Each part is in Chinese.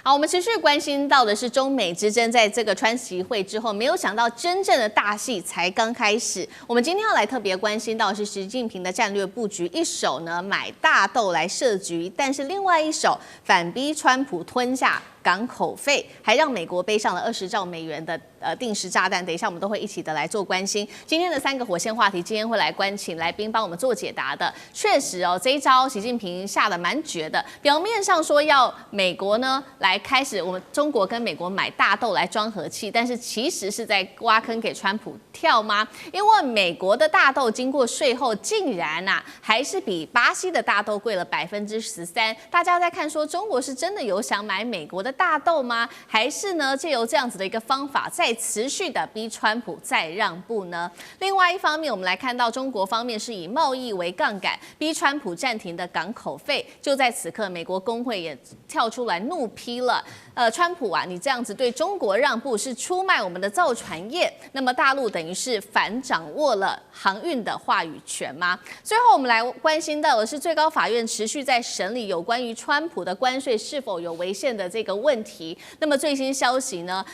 好，我们持续关心到的是中美之争，在这个川习会之后，没有想到真正的大戏才刚开始。我们今天要来特别关心到的是习近平的战略布局，一手呢买大豆来设局，但是另外一手反逼川普吞下港口费，还让美国背上了20兆美元的定时炸弹。等一下我们都会一起的来做关心。今天的3个火线话题，今天会来请来宾帮我们做解答的。确实哦，这一招习近平下的蛮绝的。表面上说要美国呢来开始我们中国跟美国买大豆来装和气，但是其实是在挖坑给川普跳吗？因为美国的大豆经过税后，竟然还是比巴西的大豆贵了13%。大家在看说，中国是真的有想买美国的大豆吗？还是呢借由这样子的一个方法，再持续的逼川普再让步呢？另外一方面，我们来看到中国方面是以贸易为杠杆，逼川普暂停的港口费。就在此刻，美国工会也跳出来怒批了，川普你这样子对中国让步是出卖我们的造船业，那么大陆等于是反掌握了航运的话语权吗？最后我们来关心到的是，最高法院持续在审理有关于川普的关税是否有违宪的这个问题。那么最新消息呢？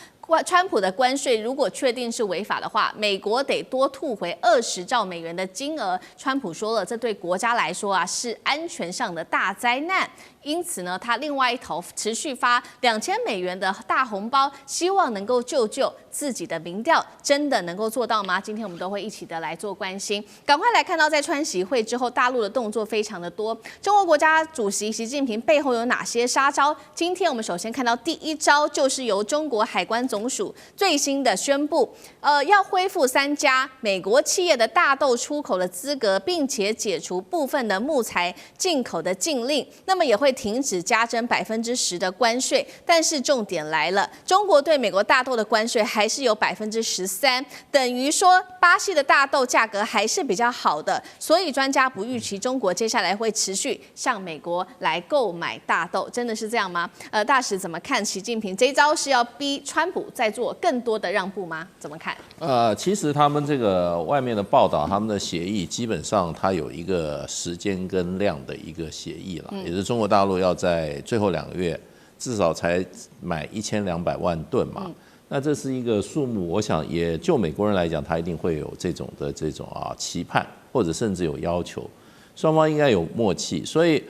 川普的关税如果确定是违法的话，美国得多吐回20兆美元的金额。川普说了，这对国家来说是安全上的大灾难。因此呢，他另外一头持续发2000美元的大红包，希望能够救自己的民调，真的能够做到吗？今天我们都会一起的来做关心。赶快来看到，在川习会之后，大陆的动作非常的多。中国国家主席习近平背后有哪些杀招？今天我们首先看到第一招，就是由中国海关总署最新的宣布，要恢复3家美国企业的大豆出口的资格，并且解除部分的木材进口的禁令。那么也会停止加征10%的关税。但是重点来了，中国对美国大豆的关税还是有13%，等于说巴西的大豆价格还是比较好的。所以专家不预期中国接下来会持续向美国来购买大豆，真的是这样吗？大使怎么看习近平这一招是要逼川普再做更多的让步吗？怎么看？其实他们这个外面的报道，他们的协议基本上它有一个时间跟量的一个协议了，也是中国大陆要在最后2个月至少才买1200万吨嘛。那这是一个数目，我想也就美国人来讲，他一定会有这种期盼，或者甚至有要求，双方应该有默契。所以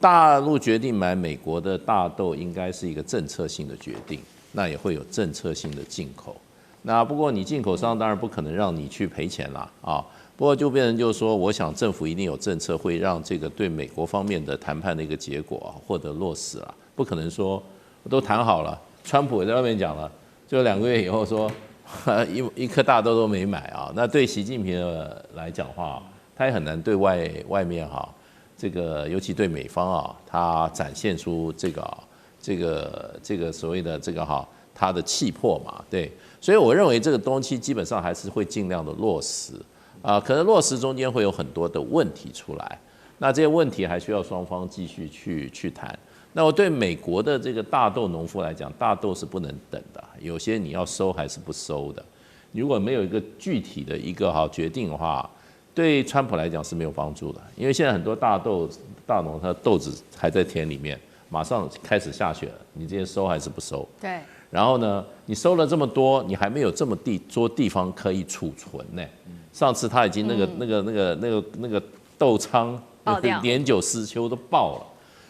大陆决定买美国的大豆，应该是一个政策性的决定，那也会有政策性的进口。那不过你进口商当然不可能让你去赔钱啦啊。不过就变成就是说，我想政府一定有政策会让这个对美国方面的谈判的一个结果获得落实啊，不可能说都谈好了，川普也在外面讲了，就2个月以后说一颗大豆都没买啊。那对习近平来讲话，他也很难对外面这个尤其对美方他展现出这个所谓的他的气魄嘛，对。所以我认为这个东西基本上还是会尽量的落实。可能落实中间会有很多的问题出来，那这些问题还需要双方继续去谈。那我对美国的这个大豆农夫来讲，大豆是不能等的，有些你要收还是不收的。如果没有一个具体的一个决定的话，对川普来讲是没有帮助的，因为现在很多大农他的豆子还在田里面，马上开始下雪了，你这些收还是不收？对。然后呢，你收了这么多，你还没有这么多地方可以储存呢。上次他已经那个豆仓年久失修都爆了，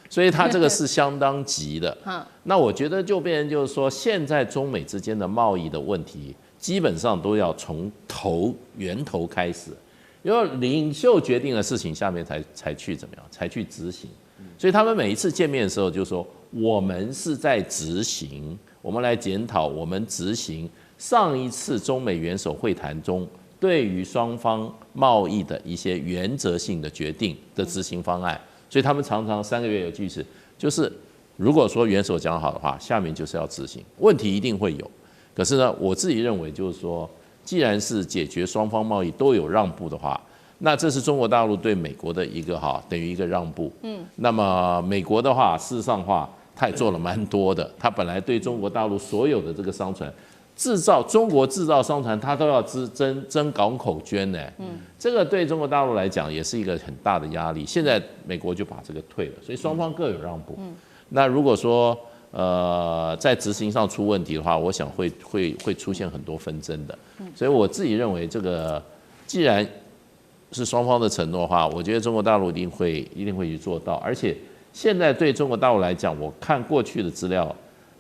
所以他这个是相当急的。那我觉得就变成就是说，现在中美之间的贸易的问题，基本上都要从源头开始，因为领袖决定的事情，下面才去怎么样，才去执行。所以他们每一次见面的时候就说，我们是在执行，我们来检讨我们执行上一次中美元首会谈中对于双方贸易的一些原则性的决定的执行方案。所以他们常常3个月有句式，就是如果说元首讲好的话，下面就是要执行，问题一定会有。可是呢，我自己认为就是说，既然是解决双方贸易都有让步的话，那这是中国大陆对美国的一个等于一个让步。那么美国的话，事实上的话，他也做了蛮多的。他本来对中国大陆所有的这个商船中国制造商船，他都要征港口捐呢。这个对中国大陆来讲也是一个很大的压力。现在美国就把这个退了，所以双方各有让步。那如果说在执行上出问题的话，我想会出现很多纷争的。所以我自己认为，这个既然是双方的承诺的话，我觉得中国大陆一定会去做到。而且现在对中国大陆来讲，我看过去的资料，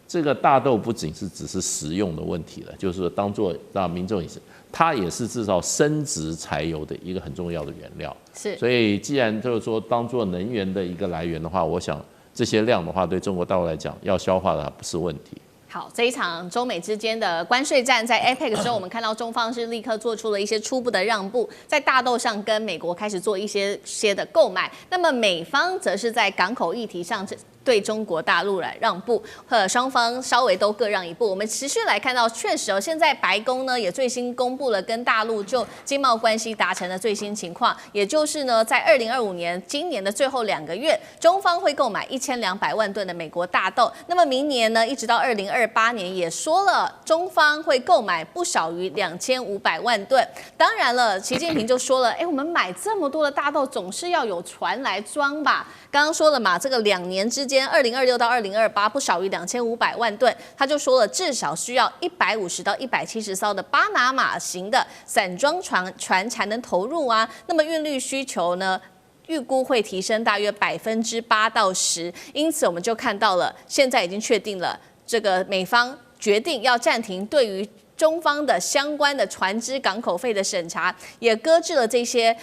这个大豆不仅是只是食用的问题了，就是说当做让民众饮食，它也是制造生质柴油的一个很重要的原料。是，所以既然就是说当做能源的一个来源的话，我想这些量的话，对中国大陆来讲要消化的不是问题。好，这一场中美之间的关税战，在 APEC 之后，我们看到中方是立刻做出了一些初步的让步，在大豆上跟美国开始做一些的购买，那么美方则是在港口议题上对中国大陆来让步，双方稍微都各让一步。我们持续来看到，确实现在白宫呢也最新公布了跟大陆就经贸关系达成的最新情况，也就是呢，在2025年今年的最后2个月，中方会购买1200万吨的美国大豆。那么明年呢，一直到2028年，也说了中方会购买不少于2500万吨。当然了，习近平就说了，我们买这么多的大豆，总是要有船来装吧。刚刚说了嘛，这个2年之间，2026到2028不少于2500万吨，他就说了，至少需要150到170艘的巴拿马型的散装船才能投入啊。那么运力需求呢，预估会提升大约8%到10%。因此，我们就看到了，现在已经确定了，这个美方决定要暂停对于中方的相关的船只港口费的审查，也搁置了这些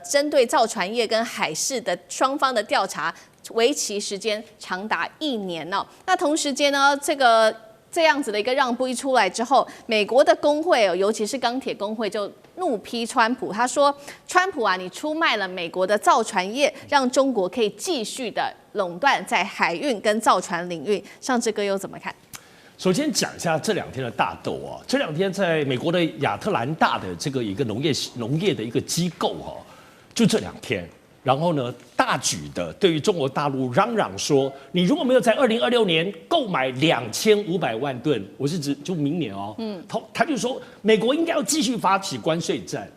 针对造船业跟海事的双方的调查，为期时间长达1年哦。那同时间呢，这样子的一个让步一出来之后，美国的工会尤其是钢铁工会就怒批川普，他说：“川普啊，你出卖了美国的造船业，让中国可以继续的垄断在海运跟造船领域。”上志哥又怎么看？首先讲一下这2天的大豆啊，这2天在美国的亚特兰大的这个一个农业的一个机构哈，就这2天，然后呢大举的对于中国大陆嚷嚷说，你如果没有在2026年购买2500万吨，我是指就明年哦，他就说美国应该要继续发起关税战，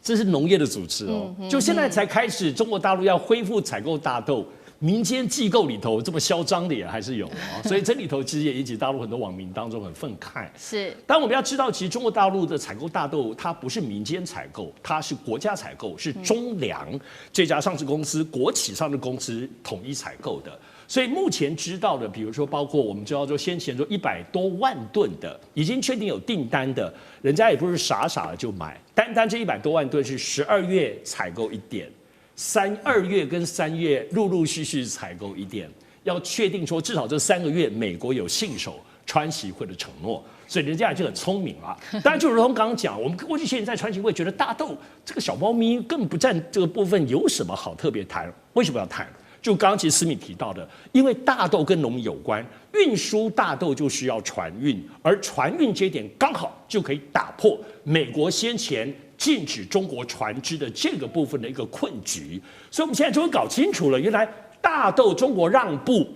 这是农业的主持哦，就现在才开始，中国大陆要恢复采购大豆。民间机构里头这么嚣张的也还是有啊，所以这里头其实也引起大陆很多网民当中很愤慨。是，但我们要知道，其实中国大陆的采购大豆，它不是民间采购，它是国家采购，是中粮这家上市公司、国企上市公司统一采购的。所以目前知道的，比如说包括我们知道说先前说100多万吨的，已经确定有订单的，人家也不是傻傻的就买，单这100多万吨是12月采购1点。2月跟3月陆续采购1点，要确定说至少这3个月美国有信守川习会的承诺，所以人家已经很聪明了。当然，就如同刚刚讲，我们过去现在川习会觉得大豆这个小猫咪根本不占这个部分，有什么好特别谈？为什么要谈？就刚刚其实思敏提到的，因为大豆跟农民有关，运输大豆就需要船运，而船运这一点刚好就可以打破美国先前禁止中国船只的这个部分的一个困局，所以我们现在终于搞清楚了，原来大豆中国让步，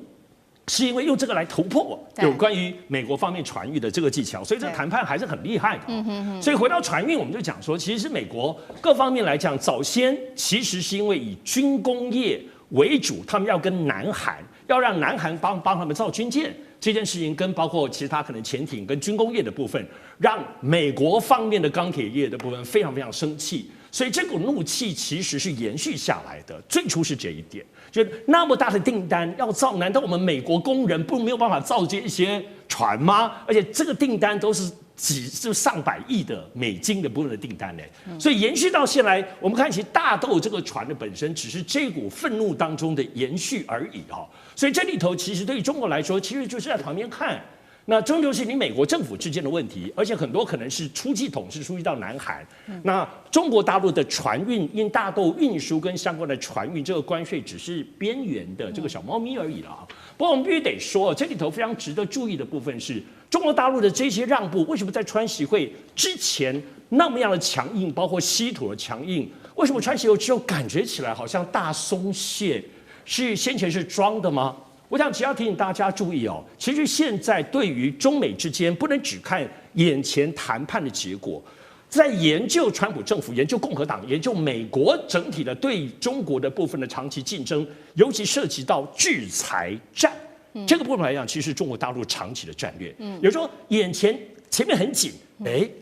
是因为用这个来突破有关于美国方面船运的这个技巧，所以这个谈判还是很厉害的。所以回到船运，我们就讲说，其实美国各方面来讲，早先其实是因为以军工业为主，他们要跟南韩，要让南韩帮他们造军舰。这件事情跟包括其他可能潜艇跟军工业的部分，让美国方面的钢铁业的部分非常非常生气，所以这股怒气其实是延续下来的。最初是这一点，就那么大的订单要造，难道我们美国工人没有办法造这些船吗？而且这个订单都是上百亿的美金的部分的订单呢，所以延续到现在，我们看其实大豆这个船的本身只是这股愤怒当中的延续而已哈。所以这里头其实对于中国来说，其实就是在旁边看，那终究是你美国政府之间的问题，而且很多可能是出气筒是出气到南韩，那中国大陆的船运因大豆运输跟相关的船运这个关税只是边缘的这个小猫咪而已了。不过我们必须得说，这里头非常值得注意的部分是，中国大陆的这些让步，为什么在川习会之前那么样的强硬，包括稀土的强硬，为什么川习会之后感觉起来好像大松懈？是先前是装的吗？我想只要提醒大家注意哦，其实现在对于中美之间，不能只看眼前谈判的结果，在研究川普政府、研究共和党、研究美国整体的对中国的部分的长期竞争，尤其涉及到制裁战这个部分来讲，其实中国大陆长期的战略。有时候前面很紧，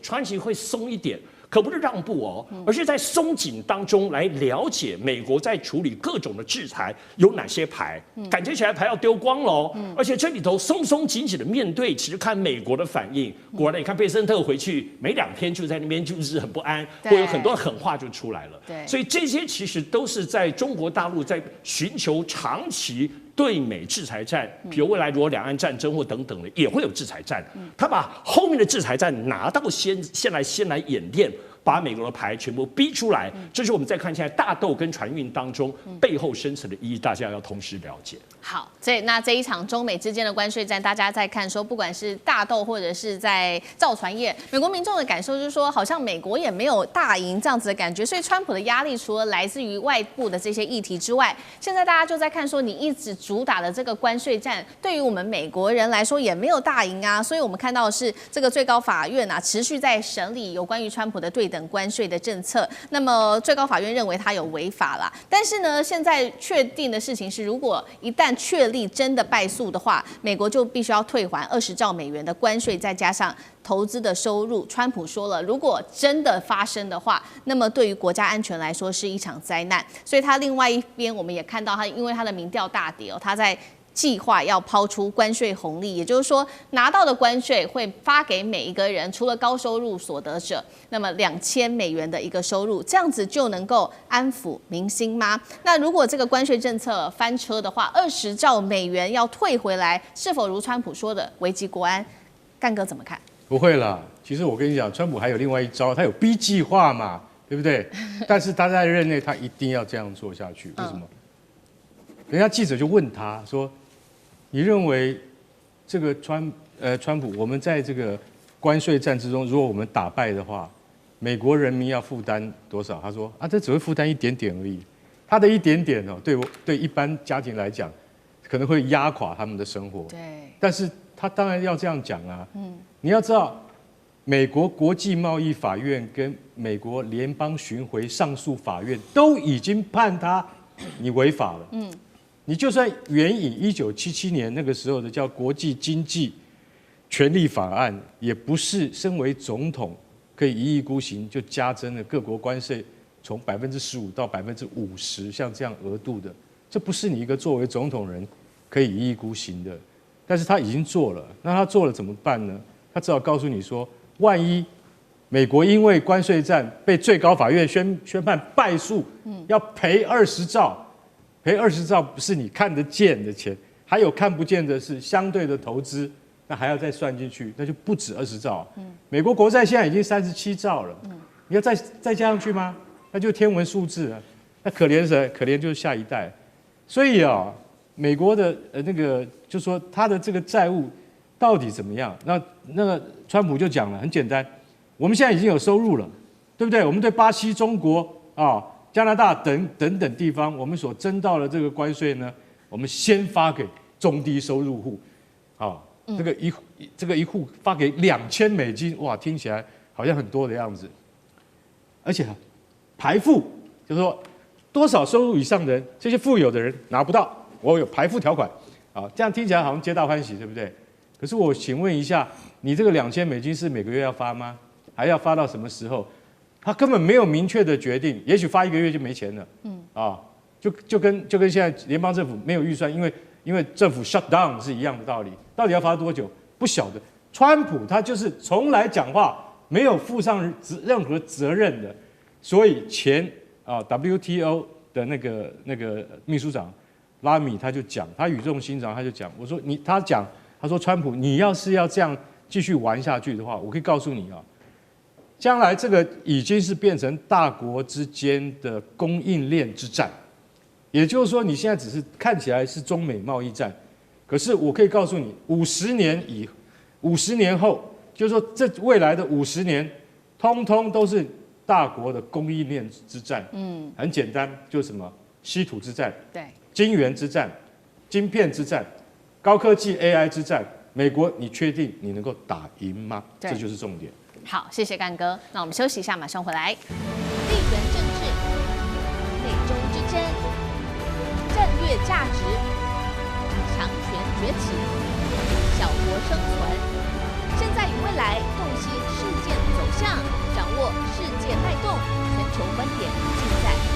川习会松一点。可不是让步哦，而是在松紧当中来了解美国在处理各种的制裁有哪些牌，感觉起来牌要丢光喽。而且这里头松松紧紧的面对，其实看美国的反应。果然，你看贝森特回去没2天就在那边就是很不安，会有很多狠话就出来了。所以这些其实都是在中国大陆在寻求长期对美制裁战，比如未来如果两岸战争或等等的，也会有制裁战。他把后面的制裁战拿到先来演练，把美国的牌全部逼出来。这是我们再看现在大豆跟船运当中背后深层的意义，大家要同时了解。好，那这一场中美之间的关税战，大家在看说，不管是大豆或者是在造船业，美国民众的感受就是说，好像美国也没有大赢这样子的感觉。所以川普的压力除了来自于外部的这些议题之外，现在大家就在看说，你一直主打的这个关税战，对于我们美国人来说也没有大赢啊。所以我们看到的是这个最高法院啊，持续在审理有关于川普的对等关税的政策。那么最高法院认为他有违法啦，但是呢，现在确定的事情是，如果一旦确立真的败诉的话，美国就必须要退还20兆美元的关税，再加上投资的收入。川普说了，如果真的发生的话，那么对于国家安全来说是一场灾难。所以他另外一边，我们也看到他，因为他的民调大跌哦，他在计划要抛出关税红利，也就是说拿到的关税会发给每一个人，除了高收入所得者，那么2000美元的一个收入，这样子就能够安抚民心吗？那如果这个关税政策翻车的话，20兆美元要退回来，是否如川普说的危及国安？干哥怎么看？不会啦，其实我跟你讲，川普还有另外一招，他有 B 计划嘛，对不对？但是他在任内他一定要这样做下去，为什么？人家记者就问他说：“你认为这个川普，我们在这个关税战之中，如果我们打败的话，美国人民要负担多少？”他说：“这只会负担一点点而已。他的一点点哦，对一般家庭来讲，可能会压垮他们的生活。对，但是他当然要这样讲啊。你要知道，美国国际贸易法院跟美国联邦巡回上诉法院都已经判你违法了。你就算援引1977年那个时候的叫《国际经济权利法案》，也不是身为总统可以一意孤行就加征了各国关税从15%到50%，像这样额度的，这不是你一个作为总统人可以一意孤行的。但是他已经做了，那他做了怎么办呢？他只好告诉你说，万一美国因为关税战被最高法院宣判败诉，要赔20兆。赔20兆不是你看得见的钱，还有看不见的是相对的投资，那还要再算进去，那就不止20兆。美国国债现在已经37兆了，你要再加上去吗？那就天文数字了。那可怜谁？可怜就是下一代。所以美国的那个就说他的这个债务到底怎么样？那个川普就讲了，很简单，我们现在已经有收入了，对不对？我们对巴西、中国加拿大等等地方，我们所征到的这个关税呢，我们先发给中低收入户，这个一户发给2000美金，哇，听起来好像很多的样子，而且排富，就是说多少收入以上的人，这些富有的人拿不到，我有排富条款，这样听起来好像皆大欢喜，对不对？可是我请问一下，你这个2000美金是每个月要发吗？还要发到什么时候？他根本没有明确的决定，也许发1个月就没钱了。就跟现在联邦政府没有预算，因为政府 shut down 是一样的道理。到底要发多久？不晓得。川普他就是从来讲话没有负上任何责任的，所以前WTO 的那个秘书长拉米他就讲，他语重心长，他就讲，我说他说川普，你要是要这样继续玩下去的话，我可以告诉你将来这个已经是变成大国之间的供应链之战，也就是说，你现在只是看起来是中美贸易战，可是我可以告诉你，50年后，就是说这未来的50年，通通都是大国的供应链之战。很简单，就是什么稀土之战，对，晶圆之战，晶片之战，高科技 AI 之战。美国，你确定你能够打赢吗？这就是重点。好，谢谢干哥。那我们休息一下，马上回来。地缘政治、美中之争、战略价值、强权崛起，小国生存。现在与未来，洞悉事件走向，掌握世界脉动，全球观点尽在